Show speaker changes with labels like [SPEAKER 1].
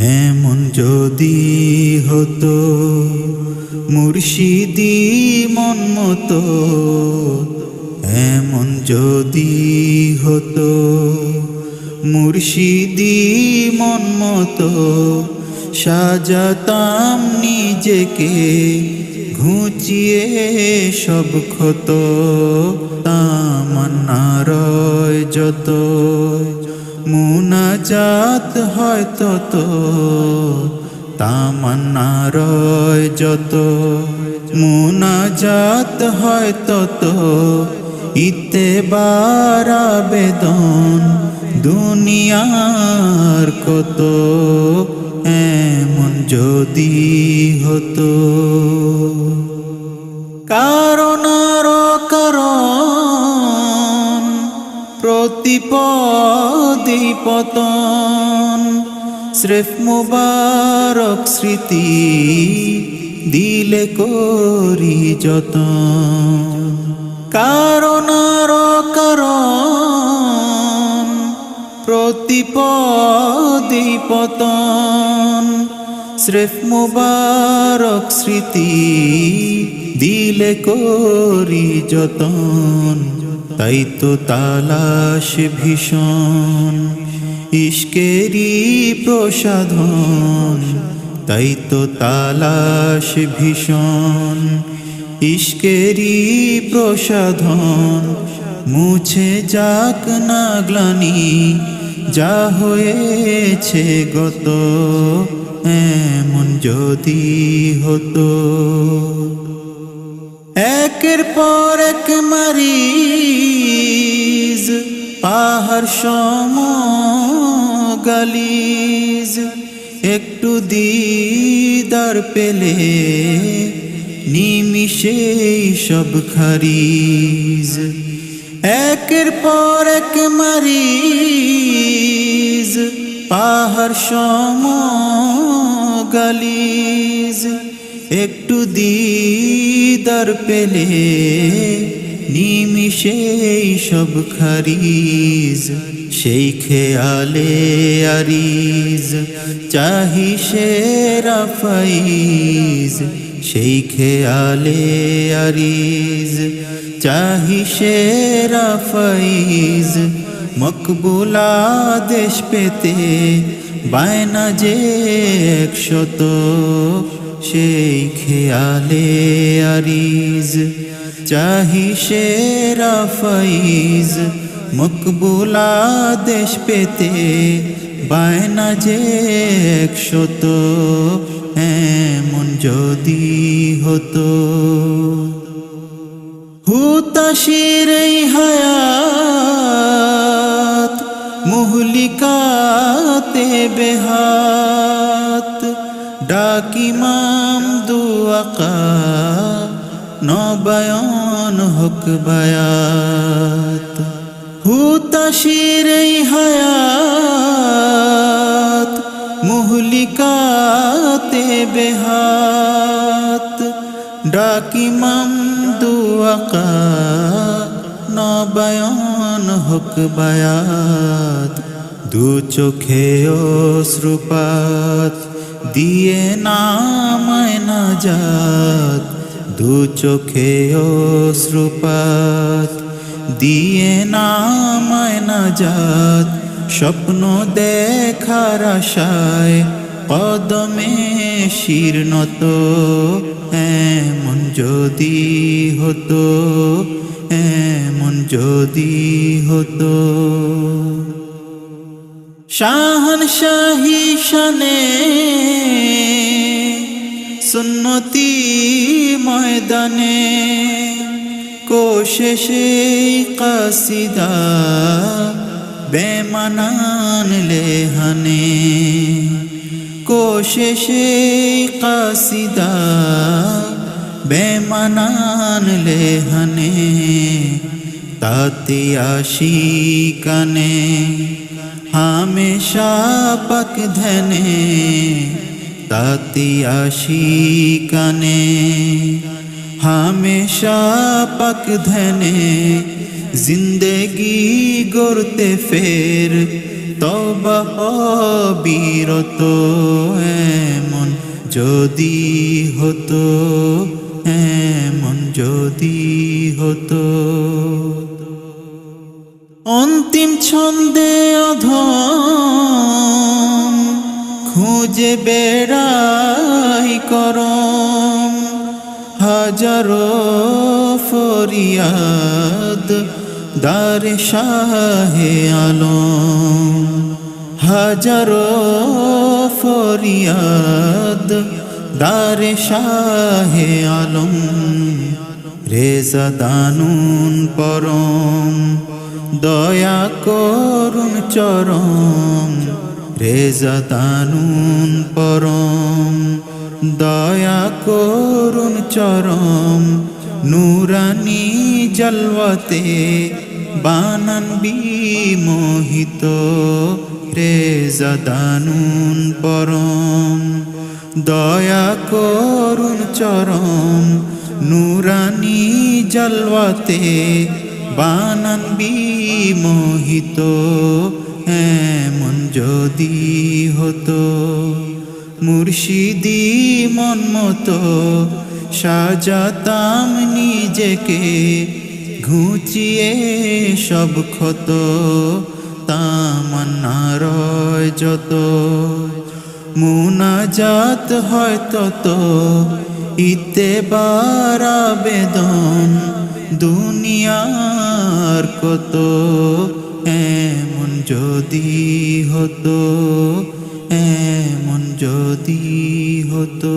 [SPEAKER 1] এমন যদি হতো মুর্শিদি মন মতো, এমন যদি হতো মুর্শিদি মন মতো, সাজাতাম নিজেকে ঘুচিয়ে সব ক্ষত। তামান্না রয় যত, মুনাজাত হয় তত, তামান্না রয় যত, মুনাজাত হয় তত, ইত্তেবার আবেদন দুনিয়ার কত। এমন যদি হতো কারণ আর কারণ, প্রতিপদে পতন, স্রেফ মুবারক স্মৃতি দিলে করি যতন। কারণ আর কারণ, প্রতিপদে পতন, স্রেফ মুবারক স্মৃতি দিলে করি যতন। তাই তো তালাশ ভীষণ ইশকেরি প্রসাধন, তাই তো তালাশ ভীষণ ইশকেরি প্রসাধন। মুছে যাক না গ্লানি যা হয়েছে গত, এমন যদি হতো। একের পর এক মারিজ, পাহাড় সম গালিজ, একটু দিদার পেলে নিমিষেই সব খারিজ। একের পর এক মারিজ, পাহাড় সম গালিজ, একটু দিদার পেলে নিমিষেই সব খারিজ। সেই খেয়ালে আরিজ চাহি সেরা ফাইজ, সেই খেয়ালে আরিজ চাহি সেরা ফাইজ। মকবুলা দেশ পেতে বায়না যে একশত, সেই খেয়ালে আরিজ চাহি সেরা ফাইজ। মকবুলা দেশ পেতে বায়না যে একশত, এমন যদি হতো। হুতাশির এই হায়াত মুহলিকাতে বেহাত, ডাকিমাম দুআকা নবায়ন হক বায়াত। হুতাশির এই হায়াত মুহলিকাতে বেহাত, ডাকিমাম দুআকা নবায়ন হক বায়াত। দু চোখে অশ্রুপাত দিয়ে নামায় নাজাত, দু চোখে অশ্রুপাত দিয়ে নামায় নাজাত। স্বপ্ন দেখার আশায় কদমে শির নত, এমন যদি হতো, এমন যদি হতো। শাহনশাহী শানে সুন্নতি ময়দানে, কোশে সেই কাসিদা বেমানান লেহানে, কোশে সেই কাসিদা বেমানান লেহানে। তাতে আশিকানে হামেশা পাক ধ্যানে, তাতে আশিকানে হামেশা পাক ধ্যানে। জিন্দেগি গড়তে ফের তওবা অবিরত এমন যদি হতো, এমন যদি হতো। অন্তিম ছন্দে অধম খুঁজে বেড়াই করম, হাজারো ফরিয়াদ দারে শাহে আলম, হাজারো ফরিয়াদ দারে শাহে আলম। রেজা দানুন পরম দয়া করুন চরম, রেজা দানুন পরম দয়া করুন চরম। নুরানি জলওয়াতে বানান বিমোহিত, রেজা দানুন পরম দয়া করুন চরম। নুরানি জলওয়াতে বানান বিমোহিত, এমন যদি হতো। মুর্শিদি মন মতো সাজাতাম নিজেকে, ঘুচিয়ে সব ক্ষত তামান্না রয় যত। মুনাজাত হয় তত ইত্তেবার আবেদন, দুনিয়ার কত এমন যদি হতো, এমন যদি হতো।